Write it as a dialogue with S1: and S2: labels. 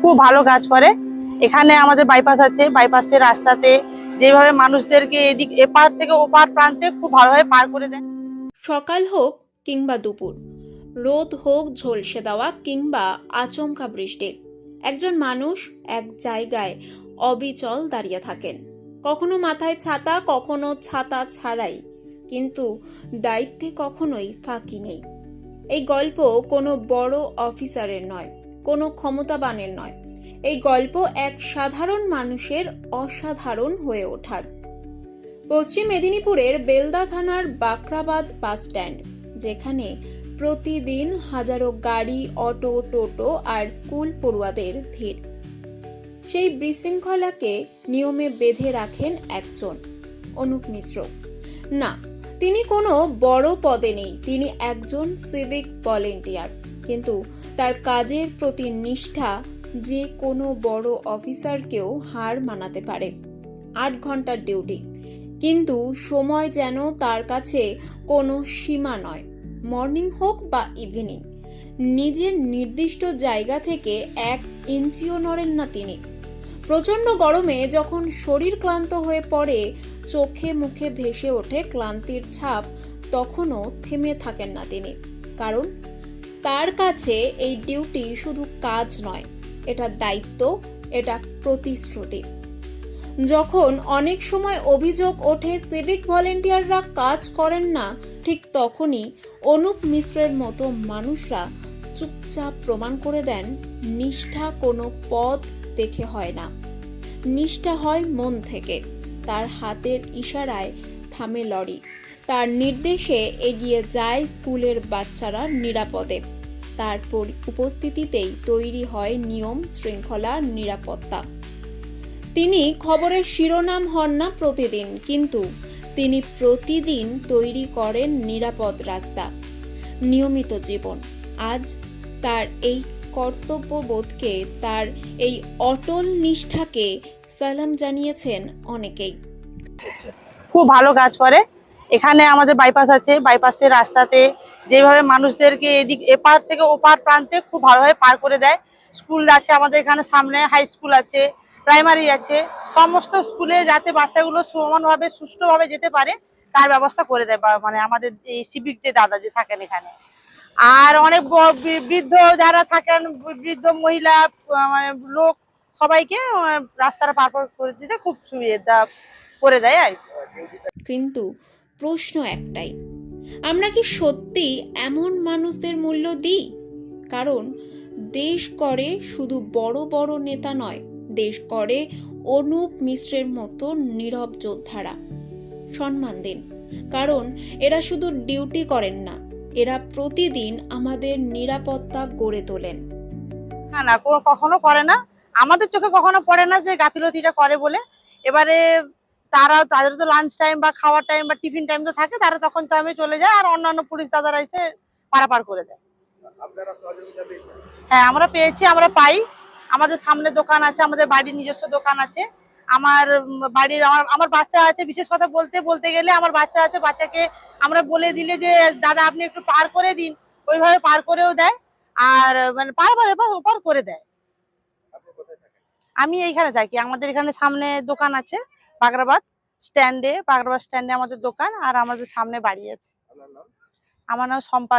S1: খুব ভালো কাজ করে। এখানে আমাদের বাইপাস আছে, বাইপাসের রাস্তাতে যেভাবে মানুষদেরকে এদিক এপার থেকে ওপার প্রান্তে খুব ভালোভাবে পার করে দেয়।
S2: সকাল হোক কিংবা দুপুর, রোদ হোক ঝলসে দেওয়া কিংবা আচমকা বৃষ্টি, একজন মানুষ এক জায়গায় অবিচল দাঁড়িয়ে থাকেন। কখনো মাথায় ছাতা, কখনো ছাতা ছাড়াই, কিন্তু দায়িত্বে কখনোই ফাঁকি নেই। এই গল্প কোনো বড় অফিসারের নয়, কোনো ক্ষমতাবানের নয়। এই গল্প এক সাধারণ মানুষের অসাধারণ হয়ে ওঠার। পশ্চিম মেদিনীপুরের বেলদা থানার বাকরাবাদ বাস স্ট্যান্ড, যেখানে প্রতিদিন হাজারো গাড়ি, অটো, টোটো আর স্কুল পড়ুয়াদের ভিড়। সেই বিশৃঙ্খলাকে নিয়মে বেঁধে রাখেন একজন, অনুপ মিশ্র। না, তিনি কোনো বড় পদে নেই, তিনি একজন সিভিক ভলেন্টিয়ার, কিন্তু তার কাজের প্রতি নিষ্ঠা যে কোনো বড় অফিসারকেও হার মানাতে পারে। ৮ ঘন্টার ডিউটি, কিন্তু সময় যেন তার কাছে কোনো সীমা নয়। মর্নিং হোক বা ইভিনিং, নিজের নির্দিষ্ট জায়গা থেকে ১ ইঞ্চিও নড়েন না তিনি। প্রচণ্ড গরমে যখন শরীর ক্লান্ত হয়ে পড়ে, চোখে মুখে ভেসে ওঠে ক্লান্তির ছাপ, তখনও থেমে থাকেন না তিনি। কারণ তার কাছে এই ডিউটি শুধু কাজ নয়, এটা দায়িত্ব, এটা প্রতিশ্রুতি। যখন অনেক সময় অভিযোগ ওঠে সিভিক ভলেন্টিয়াররা কাজ করেন না, ঠিক তখনই অনুপ মিশ্রের মতো মানুষরা চুপচাপ প্রমাণ করে দেন নিষ্ঠা কোনো পদ দেখে হয় না, নিষ্ঠা হয় মন থেকে। তার হাতের ইশারায় থামে লরি, তার নির্দেশে এগিয়ে যায় স্কুলের বাচ্চারা নিরাপদে, তার উপস্থিতিতেই তৈরি হয় নিয়ম, শৃঙ্খলা, নিরাপত্তা। তিনি খবরের শিরোনাম হন না প্রতিদিন, কিন্তু তিনি প্রতিদিন তৈরি করেন নিরাপদ রাস্তা, নিয়মিত জীবন। আজ তার এই কর্তব্যবোধকে, তার এই অটল নিষ্ঠাকে সালাম জানিয়েছেন অনেকেই।
S1: খুব ভালো কাজ করে। এখানে আমাদের বাইপাস আছে, বাইপাসের রাস্তাতে যেভাবে মানুষদেরকে এদিক এপার থেকে ওপার প্রান্তে খুব ভালোভাবে পার করে দেয়। স্কুল আছে আমাদের এখানে, সামনে হাই স্কুল আছে, প্রাইমারি আছে, সমস্ত স্কুলে যাতে বাচ্চাগুলো সমানভাবে সুষ্ঠুভাবে যেতে পারে তার ব্যবস্থা করে দেয় মানে আমাদের এই সিভিক যে দাদা যে থাকেন এখানে। আর অনেক বৃদ্ধ যারা থাকেন, বৃদ্ধ মহিলা মানে লোক, সবাইকে রাস্তাটা পার করে দিতে খুব সুবিধা করে দেয় আর কি।
S2: কিন্তু প্রশ্ন একটাই, আমরা কি সত্যি এমন মানুষদের মূল্য দিই? কারণ দেশ করে শুধু বড় বড় নেতা নয়, দেশ করে অনুপ মিশ্রের মতো নীরব যোদ্ধারা। সম্মান দিন, কারণ এরা শুধু ডিউটি করেন না, এরা প্রতিদিন আমাদের নিরাপত্তা গড়ে তোলেন।
S1: না না, কখনো করে না, আমাদের চোখে কখনো পড়ে না যে গাফিলতিটা করে বলে। এবারে তাদের তো লাঞ্চ টাইম বা খাওয়ার টাইম বা টিফিন টাইম তো থাকে, তারা তখন টাইমে চলে যায়, আর অন্যান্য পুলিশ দাদারা এসে পারাপার করে দেয়। হ্যাঁ, আমরা পেয়েছি, আমরা পাই। আমাদের সামনে দোকান আছে, আমাদের বাড়ির নিজস্ব দোকান আছে। আমার বাড়ির আমার বাচ্চা আছে, বিশেষ কথা বলতে বলতে গেলে আমার বাচ্চা আছে, বাচ্চাকে আমরা বলে দিলে যে দাদা আপনি একটু পার করে দিন, ওইভাবে পার করেও দেয়। আর মানে পারাপার এবার ওপার করে দেয়। আমি এইখানে থাকি, আমাদের এখানে সামনে দোকান আছে, বাগরাবাদ স্ট্যান্ডে, বাগরাবাদ স্ট্যান্ডে আমাদের দোকান, আর আমাদের সামনে বাড়ি আছে। আমার নাম শম্পা।